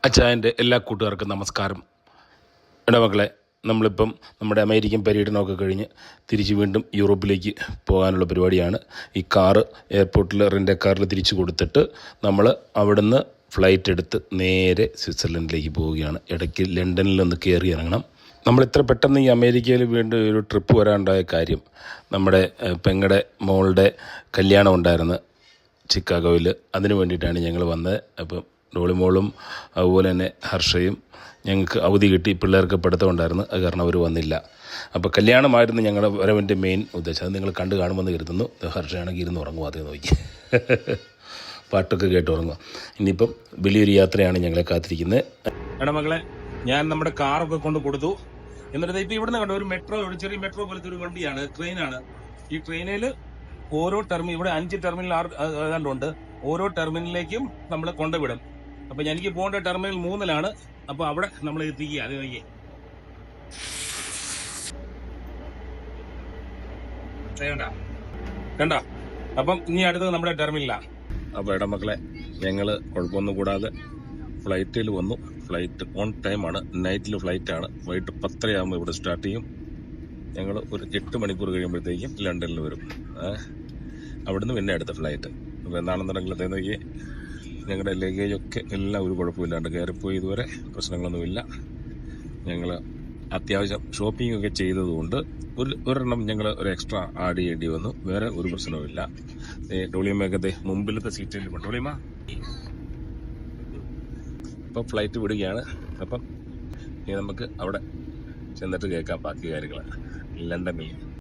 അച്ചായൻ്റെ എല്ലാ കൂട്ടുകാർക്കും നമസ്കാരം. ഇടമക്കളെ, നമ്മളിപ്പം നമ്മുടെ അമേരിക്കൻ പര്യടനമൊക്കെ കഴിഞ്ഞ് തിരിച്ച് വീണ്ടും യൂറോപ്പിലേക്ക് പോകാനുള്ള പരിപാടിയാണ്. ഈ കാറ് എയർപോർട്ടിൽ റെൻ്റ് കാറിൽ തിരിച്ചു കൊടുത്തിട്ട് നമ്മൾ അവിടുന്ന് ഫ്ലൈറ്റ് എടുത്ത് നേരെ സ്വിറ്റ്സർലൻഡിലേക്ക് പോവുകയാണ്. ഇടയ്ക്ക് ലണ്ടനിൽ നിന്ന് കയറി ഇറങ്ങണം. നമ്മൾ ഇത്ര പെട്ടെന്ന് ഈ അമേരിക്കയിൽ വീണ്ടും ഒരു ട്രിപ്പ് വരാനുണ്ടായ കാര്യം, നമ്മുടെ പെങ്ങളുടെ മോളുടെ കല്യാണം ഉണ്ടായിരുന്നു ചിക്കാഗോയിൽ. അതിന് വേണ്ടിയിട്ടാണ് ഞങ്ങൾ വന്നത്. അപ്പം ഡോളിമോളും അതുപോലെ തന്നെ ഹർഷയും ഞങ്ങൾക്ക് അവധി കിട്ടി. പിള്ളേർക്ക് പഠിത്തം ഉണ്ടായിരുന്നു, അത് കാരണം അവർ വന്നില്ല. അപ്പോൾ കല്യാണമായിരുന്നു ഞങ്ങളുടെ വരവിൻ്റെ മെയിൻ ഉദ്ദേശം. അത് നിങ്ങൾ കണ്ടു കാണുമെന്ന് കരുതുന്നു. ഹർഷയാണെങ്കിൽ ഇരുന്ന് ഉറങ്ങുക, അതേ നോക്കി പാട്ടൊക്കെ കേട്ട് ഉറങ്ങുക. ഇനിയിപ്പം വലിയൊരു യാത്രയാണ് ഞങ്ങളെ കാത്തിരിക്കുന്നത്. ഇടമകളെ, ഞാൻ നമ്മുടെ കാറൊക്കെ കൊണ്ട് കൊടുത്തു. എന്നിട്ട് ഇപ്പോൾ ഇവിടുന്ന് കണ്ട ഒരു മെട്രോ, ഒരു ചെറിയ മെട്രോ പോലത്തെ ഒരു വണ്ടിയാണ്, ട്രെയിനാണ്. ഈ ട്രെയിനിൽ ഓരോ ഇവിടെ 5 ടെർമിനൽ ഏതാണ്ടുണ്ട്. ഓരോ ടെർമിനലിലേക്കും നമ്മൾ കൊണ്ടുവിടും. അപ്പം എനിക്ക് പോകേണ്ട ടെർമിനൽ 3-ലാണ്. അപ്പോൾ അവിടെ നമ്മൾ എത്തിക്കുക. അത് നോക്കിയേ, കണ്ട. അപ്പം ഇനി അടുത്തത് നമ്മുടെ ടെർമിനലാണ്. അപ്പോൾ ഇടമക്കളെ, ഞങ്ങൾ കുഴപ്പമൊന്നും കൂടാതെ ഫ്ലൈറ്റിൽ വന്നു. ഫ്ലൈറ്റ് ഓൺ ടൈമാണ്. നൈറ്റിൽ ഫ്ലൈറ്റാണ്. വൈകിട്ട് 10:30 ഇവിടെ സ്റ്റാർട്ട് ചെയ്യും. ഞങ്ങൾ ഒരു 8 മണിക്കൂർ കഴിയുമ്പോഴത്തേക്കും ലണ്ടനിൽ വരും. അവിടുന്ന് പിന്നെ അടുത്ത ഫ്ലൈറ്റ്. അപ്പോൾ എന്താണെന്നുണ്ടെങ്കിൽ ഞങ്ങളുടെ ലഗേജൊക്കെ എല്ലാം ഒരു കുഴപ്പമില്ലാണ്ട് കയറിപ്പോയി. ഇതുവരെ പ്രശ്നങ്ങളൊന്നുമില്ല. ഞങ്ങൾ അത്യാവശ്യം ഷോപ്പിംഗ് ഒക്കെ ചെയ്തതുകൊണ്ട് ഒരെണ്ണം ഞങ്ങൾ ഒരു എക്സ്ട്രാ ആഡ് ചെയ്യേണ്ടി വന്നു. വേറെ ഒരു പ്രശ്നവുമില്ല. ഡോളിയമ്മയൊക്കെ മുമ്പിലത്തെ സീറ്റിൽ ഡോളിയമ്മ ഇപ്പം ഫ്ലൈറ്റ് വിടുകയാണ്. അപ്പം ഇനി നമുക്ക് അവിടെ ചെന്നിട്ട് കേൾക്കാം ബാക്കി കാര്യങ്ങൾ ലണ്ടനിൽ.